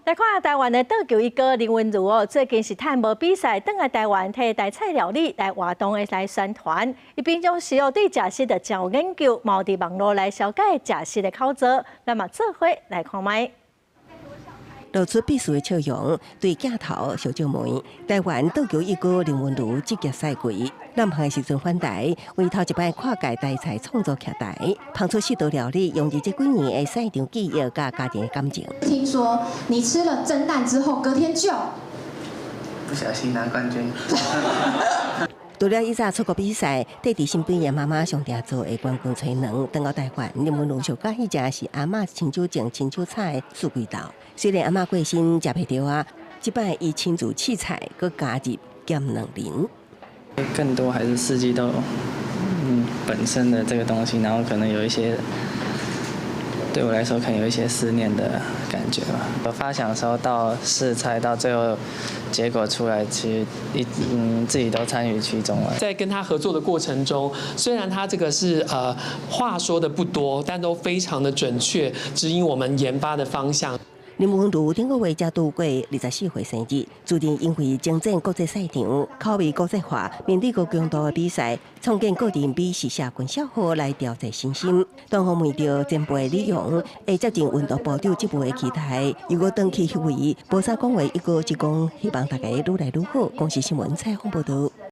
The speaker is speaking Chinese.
来看台湾的倒球一哥林文如最近是探无比赛，登来台湾替台菜料理来活动的来宣传。伊平常时对食食的真有研究，毛伫网络来了解食食的口诀，咱嘛做伙来看卖。露出必须的笑容，对镜头小皱眉。台湾倒球一哥林文如职业赛季，南航的时阵返台，为头一摆跨界台菜创作徛台，捧出许多料理，用于这几年的赛场记忆甲家庭的感情。听说你吃了蒸蛋之后，隔天就不小心拿冠军。除了以前出国比赛，缀伫身边的妈妈上定做的冠军吹能，等到台湾，林文如上喜欢食是阿嬷亲手种、亲手采的素桂豆。虽然阿嬷过身食袂着啊，这摆伊亲自弃菜，佮加入咸两零。更多还是四季豆，本身的这个东西，然后可能有一些。对我来说，可能有一些思念的感觉吧。我发想的时候到试菜，到最后结果出来，其实自己都参与其中了。在跟他合作的过程中，虽然他这个是话说的不多，但都非常的准确，指引我们研发的方向。林文如顶个月才度过24岁生日，注定因为征战国际赛场，口味国际化，面对高强度的比赛，创建个人美食社群小号来调节身心。当方面着前辈李勇会接近运动部长职务的期待，如果登去迄位，无啥讲话，一个只讲希望大家愈来愈好。公司新闻采访报道。